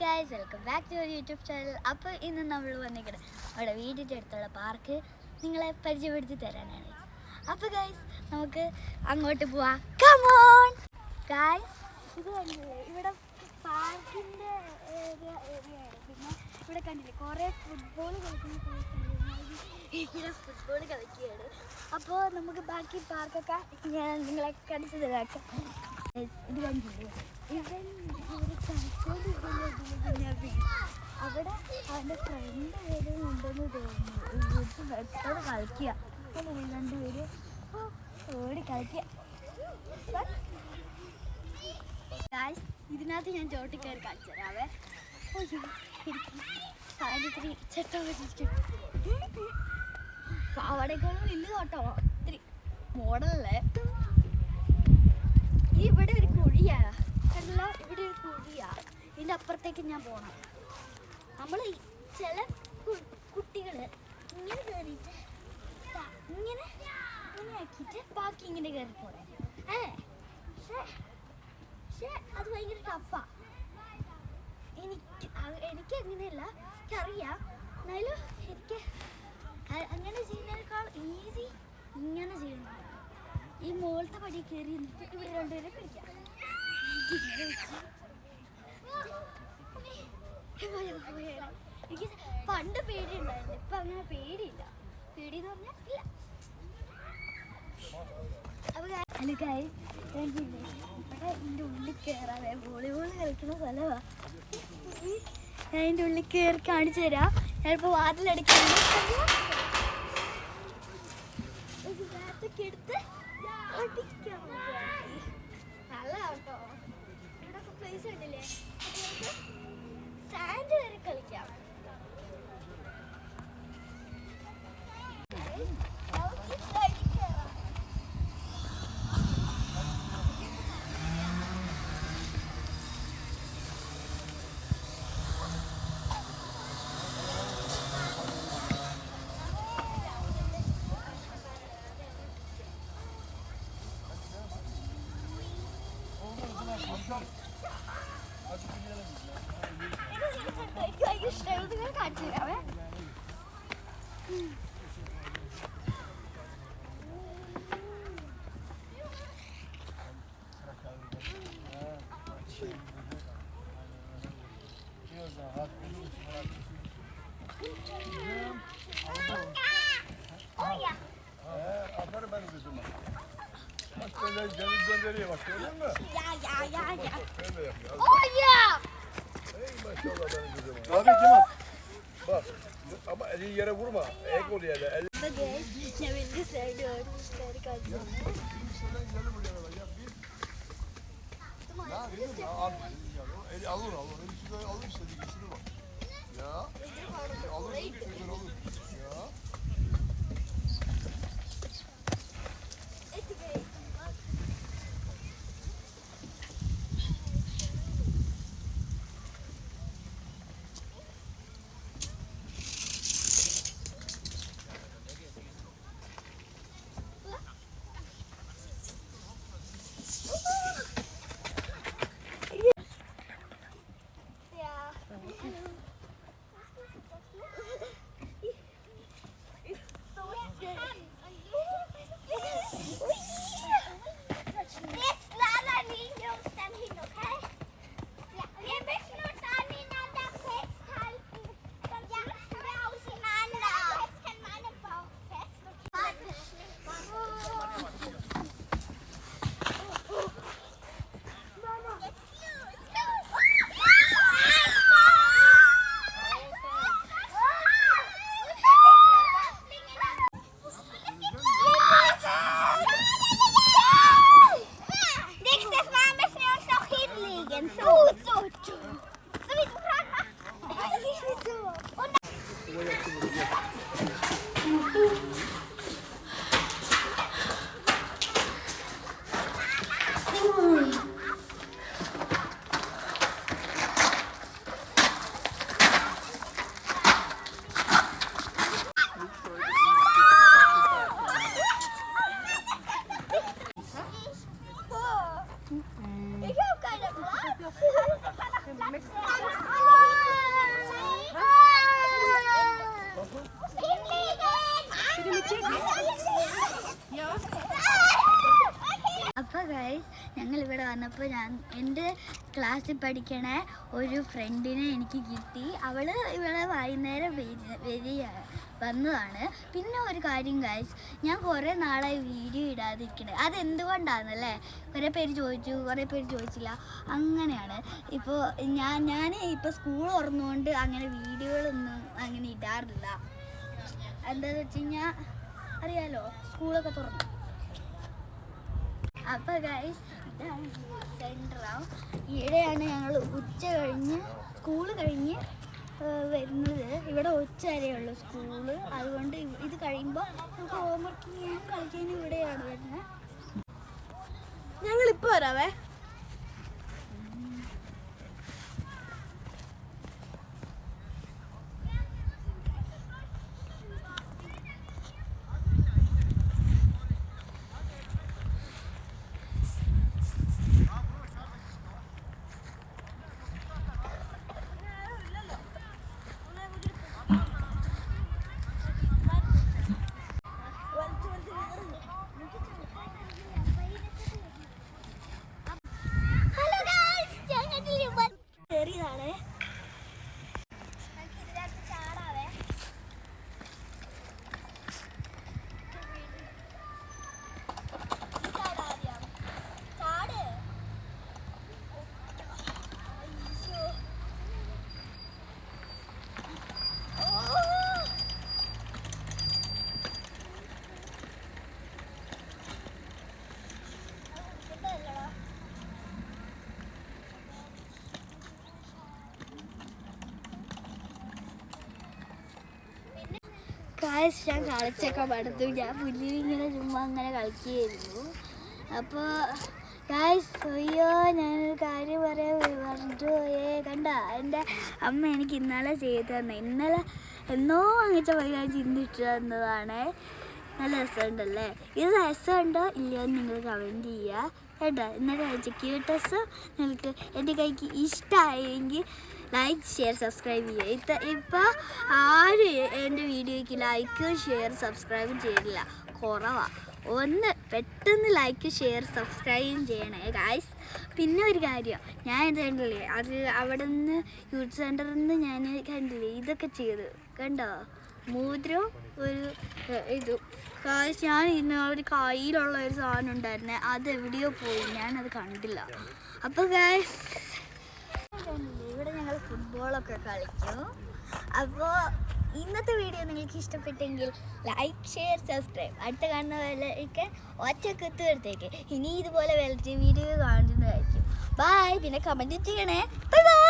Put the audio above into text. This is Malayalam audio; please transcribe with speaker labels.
Speaker 1: Guys, welcome back to YouTube channel. അപ്പോൾ ഇന്ന് നമ്മൾ വന്നിരിക്കുന്നത് നമ്മുടെ വീടിൻ്റെ അടുത്തുള്ള പാർക്ക് നിങ്ങളെ പരിചയപ്പെടുത്തി തരാനാണ്. അപ്പോൾ ഗൈസ്, നമുക്ക് അങ്ങോട്ട് പോവാം. Come on guys. ഇത് കണ്ടില്ലേ, ഇവിടെ പാർക്കിൻ്റെ ഏരിയയാണ്. പിന്നെ ഇവിടെ കണ്ടില്ലേ കുറേ ഫുട്ബോൾ കളിക്കുന്ന ഇവിടെ ഫുട്ബോൾ കളിക്കുകയാണ്. അപ്പോൾ നമുക്ക് ബാക്കി പാർക്കൊക്കെ ഞാൻ നിങ്ങളെ കാണിച്ചു തരാക്കാം. ഇത് കണ്ടില്ലേ, അവിടെ അവൻ്റെ ഫ്രണ്ട് പേരും ഉണ്ടെന്ന് തോന്നുന്നു. എപ്പോഴും കളിക്കുക രണ്ടുപേര് ഓടി കളിക്കുക. ഇതിനകത്ത് ഞാൻ ചോട്ടി കയറി കളിച്ചു തരാവേ. ഇത്തിരി ചെട്ടോ പാവടേക്കാളും വലിയ തോട്ടോ ഇത്തിരി മോഡലല്ലേ. ഇവിടെ ഒരു കുഴിയാ അല്ല, ഇവിടെ ഒരു കുഴിയാ. ഇതിൻ്റെ അപ്പുറത്തേക്ക് ഞാൻ പോകണം. നമ്മൾ ചില കുട്ടികൾ ഇങ്ങനെ കയറിയിട്ട് ഇങ്ങനെ ഇങ്ങനെ ആക്കിയിട്ട് ബാക്കി ഇങ്ങനെ കയറി പോണേ. പക്ഷേ അത് ഭയങ്കര ടഫാ. എനിക്ക് അങ്ങനെയല്ല, എനിക്കറിയാം. എന്നാലും എനിക്ക് അങ്ങനെ ചെയ്യുന്നതിനേക്കാൾ ഈസി ഇങ്ങനെ ചെയ്യുന്നത്. ഈ മുകളിലത്തെ പടി കയറി നിന്നിട്ട് ഇവിടെ രണ്ടുപേരെ പിടിക്കാം. എനിക്ക് പണ്ട് പേടിയുണ്ടായിരുന്നു, ഇപ്പം അങ്ങനെ പേടിയില്ല. പേടിയെന്ന് പറഞ്ഞാൽ ഇല്ല. ഹലോ ഗൈസ്, ഇവിടെ എൻ്റെ ഉള്ളിൽ കയറാതെ വോളിബോൾ കളിക്കുന്ന സ്ഥലമാണ്. ഞാൻ എൻ്റെ ഉള്ളിൽ കയറി കാണിച്ചു തരാം. ഞാനിപ്പോൾ വാതിലടയ്ക്കുന്നു. എടുത്ത് അടിക്കാം. നല്ല കേട്ടോ, ഇവിടെ പ്ലേസ് ഉണ്ടല്ലേ, സാൻഡ് വരെ കളിക്കാം. കാണിച്ചു തരാവേ.
Speaker 2: Aferin benim kızıma. Bak böyle deniz gönderiyor, bak gördün mü?
Speaker 1: Ya.
Speaker 2: Böyle yapıyor.
Speaker 1: Oh ya.
Speaker 2: Ey maşallah benim kızıma. Abi Cemal. Bak ama elini yere vurma. Ek oluyor ya. El...
Speaker 1: ഞാൻ വലിയ സൈഡ് കാണിച്ചു.
Speaker 2: Eli alır. Eli şurada alır işte. Şurada bak. Ya. Alır. Güzel olur. Ya.
Speaker 1: അപ്പോൾ ഞാൻ എൻ്റെ ക്ലാസ്സിൽ പഠിക്കണ ഒരു ഫ്രണ്ടിനെ എനിക്ക് കിട്ടി. ഇവിടെ വൈകുന്നേരം വന്നതാണ്. പിന്നെ ഒരു കാര്യം ഗൈസ്, ഞാൻ കുറേ നാളായി വീഡിയോ ഇടാതിരിക്കണേ. അതെന്തുകൊണ്ടാണെന്നല്ലേ കുറേ പേര് ചോദിച്ചു, കുറേ പേര് ചോദിച്ചില്ല. അങ്ങനെയാണ്. ഇപ്പോൾ ഞാൻ ഇപ്പോൾ സ്കൂൾ തുറന്നുകൊണ്ട് അങ്ങനെ വീഡിയോകളൊന്നും അങ്ങനെ ഇടാറില്ല. എന്താണെന്ന് വെച്ച് കഴിഞ്ഞാൽ അറിയാലോ, സ്കൂളൊക്കെ തുറന്നു. അപ്പോൾ ഗൈസ്, ഇതാണ് സെൻറ്ററാണ്. ഈയിടെയാണ് ഞങ്ങൾ ഉച്ച കഴിഞ്ഞ് സ്കൂൾ കഴിഞ്ഞ് വരുന്നത്. ഇവിടെ ഉച്ച വരെയുള്ളൂ സ്കൂള്. അതുകൊണ്ട് ഇത് കഴിയുമ്പോൾ നമുക്ക് ഹോംവർക്ക് ചെയ്യാനും കളിക്കാനും ഇവിടെയാണ് വരുന്നത്.
Speaker 3: ഞങ്ങളിപ്പോൾ വരാവേ.
Speaker 1: ചെറിയതാണ്. ഇതിനകത്ത് ചാടാവേ. ചാടാദ്യം ചാട്. ഞാൻ കളിച്ചൊക്കെ പടുത്തു. ഞാൻ പുല്ലിങ്ങനെ ചുമ്മാ അങ്ങനെ കളിക്കുകയായിരുന്നു. അപ്പോൾ അയ്യോ, ഞാനൊരു കാര്യം പറയാൻ പറഞ്ഞിട്ട് പോയേ. കണ്ട, എൻ്റെ അമ്മ എനിക്ക് ഇന്നലെ ചെയ്തു തന്നെ. ഇന്നലെ എന്നോ വാങ്ങിച്ച പൈകാഴ്ച ഇന്നിട്ട് തന്നതാണ്. നല്ല രസമുണ്ടല്ലേ? ഇത് രസമുണ്ടോ ഇല്ലയോ എന്ന് നിങ്ങൾ കമൻറ്റ് ചെയ്യുക കേട്ടോ. ഇന്നലെ കഴിച്ച ക്യൂട്ടസ് നിങ്ങൾക്ക് എൻ്റെ കൈക്ക് ഇഷ്ടമായെങ്കിൽ ലൈക്ക്, ഷെയർ, സബ്സ്ക്രൈബ് ചെയ്യുക. ഇപ്പോൾ ആരും എൻ്റെ വീഡിയോയ്ക്ക് ലൈക്ക്, ഷെയർ, സബ്സ്ക്രൈബും ചെയ്തില്ല, കുറവാണ്. ഒന്ന് പെട്ടെന്ന് ലൈക്ക്, ഷെയർ, സബ്സ്ക്രൈബും ചെയ്യണേ ഗായ്സ്. പിന്നെ ഒരു കാര്യം, ഞാൻ ഇത് കണ്ടില്ലേ, അത് അവിടെ നിന്ന് യൂത്ത് സെൻറ്ററിൽ നിന്ന് ഞാൻ കണ്ടില്ലേ ഇതൊക്കെ ചെയ്ത് കണ്ടോ, മോതിരം ഒരു ഇതും. ഗായ്സ്, ഞാൻ ഇന്ന് ഒരു കയ്യിലുള്ള ഒരു സാധനം ഉണ്ടായിരുന്നേ, അത് എവിടെയോ പോയി, ഞാനത് കണ്ടില്ല. അപ്പോൾ ഗായ്സ്, ഇവിടെ ഞങ്ങൾ ഫുട്ബോളൊക്കെ കളിക്കും. അപ്പോൾ ഇന്നത്തെ വീഡിയോ നിങ്ങൾക്ക് ഇഷ്ടപ്പെട്ടെങ്കിൽ ലൈക്ക്, ഷെയർ, സബ്സ്ക്രൈബ്. അടുത്ത കാണുന്ന വേലയ്ക്ക് ഒറ്റക്കുത്ത് എടുത്തേക്ക്. ഇനി ഇതുപോലെ വെറൈറ്റി വീഡിയോ കാണുന്നതായിരിക്കും. ബൈ. പിന്നെ കമൻറ്റ് ചെയ്യണേ. Bye bye.